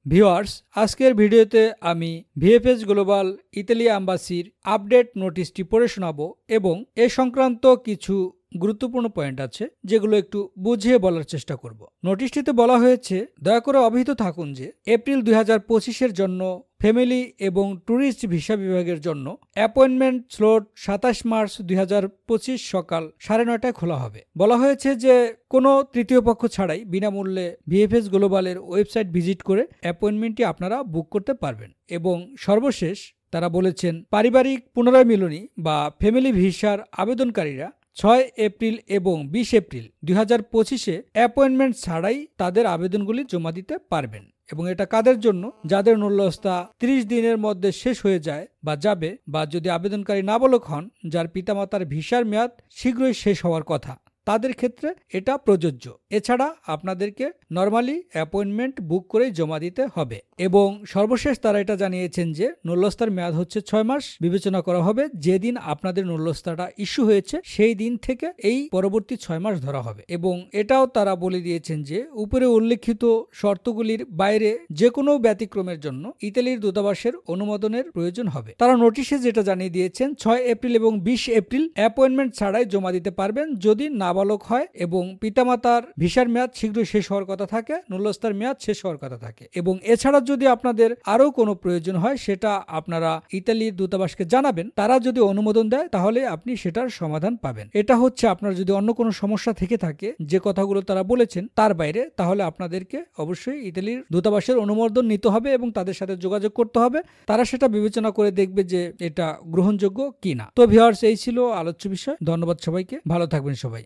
Viewers, আজকের ভিডিওতে আমি ভিএফএস গ্লোবাল ইতালি অ্যাম্বাসির আপডেট নোটিশটি পড়ে শোনাবো এবং এ সংক্রান্ত কিছু গুরুত্বপূর্ণ পয়েন্ট আছে যেগুলো একটু বুঝিয়ে বলার চেষ্টা করব। নোটিশটিতে বলা হয়েছে, দয়া করে অবহিত থাকুন যে এপ্রিল 2025-এর জন্য ফ্যামিলি এবং ট্যুরিস্ট ভিসা বিভাগের জন্য অ্যাপয়েন্টমেন্ট স্লট 27 মার্চ 2025 সকাল 9:30টায় খোলা হবে। বলা হয়েছে যে কোনো তৃতীয় পক্ষ ছাড়াই বিনামূল্যে ভিএফএস গ্লোবালের ওয়েবসাইট ভিজিট করে অ্যাপয়েন্টমেন্টটি আপনারা বুক করতে পারবেন। এবং সর্বশেষ তারা বলেছেন, পারিবারিক পুনরামিলনী বা ফ্যামিলি ভিসার আবেদনকারীরা 6 এপ্রিল এবং 20 এপ্রিল 2025-এ অ্যাপয়েন্টমেন্ট ছাড়াই তাদের আবেদনগুলি জমা দিতে পারবেন। এবং এটা কাদের জন্য? যাদের নুল্যস্তা 30 দিনের মধ্যে শেষ হয়ে যায় বা যাবে, বা যদি আবেদনকারী নাবালক হন যার পিতামাতার ভিসার মেয়াদ শীঘ্রই শেষ হওয়ার কথা, তাদের ক্ষেত্রে এটা প্রযোজ্য। এছাড়া আপনাদেরকে নরমালি অ্যাপয়েন্টমেন্ট বুক করেই জমা দিতে হবে। এবং সর্বশেষ তারা এটা জানিয়েছেন যে নুল্যস্তার মেয়াদ হচ্ছে 6 মাস। বিবেচনা করা হবে যেদিন আপনাদের নুল্যস্তাটা ইস্যু হয়েছে সেই দিন থেকে এই পরবর্তী 6 মাস ধরা হবে। এবং এটাও তারা বলে দিয়েছেন যে উপরে উল্লেখিত শর্তগুলির বাইরে যে কোনো ব্যতিক্রমের জন্য ইতালির দূতাবাসের অনুমোদনের প্রয়োজন হবে। তারা নোটিশে যেটা জানিয়ে দিয়েছেন, 6 এপ্রিল এবং 20 এপ্রিল অ্যাপয়েন্টমেন্ট ছাড়াই জমা দিতে পারবেন যদি নাবালক হয় এবং পিতামাতার ভিসার মেয়াদ শীঘ্রই শেষ হওয়ার কথা থাকে, নুল্যস্তার মেয়াদ শেষ হওয়ার কথা থাকে। এবং এছাড়া যদি আপনাদের আরও কোনো প্রয়োজন হয় সেটা আপনারা ইতালির দূতাবাসকে জানাবেন। তারা যদি অনুমোদন দেয় তাহলে আপনি সেটার সমাধান পাবেন। এটা হচ্ছে আপনার যদি অন্য কোনো সমস্যা থেকে থাকে যে কথাগুলো তারা বলেছেন তার বাইরে, তাহলে আপনাদেরকে অবশ্যই ইতালির দূতাবাসের অনুমোদন নিতে হবে এবং তাদের সাথে যোগাযোগ করতে হবে। তারা সেটা বিবেচনা করে দেখবে যে এটা গ্রহণযোগ্য কিনা। তো ভিউয়ার্স, এই ছিল আলোচ্য বিষয়। ধন্যবাদ সবাইকে, ভালো থাকবেন সবাই।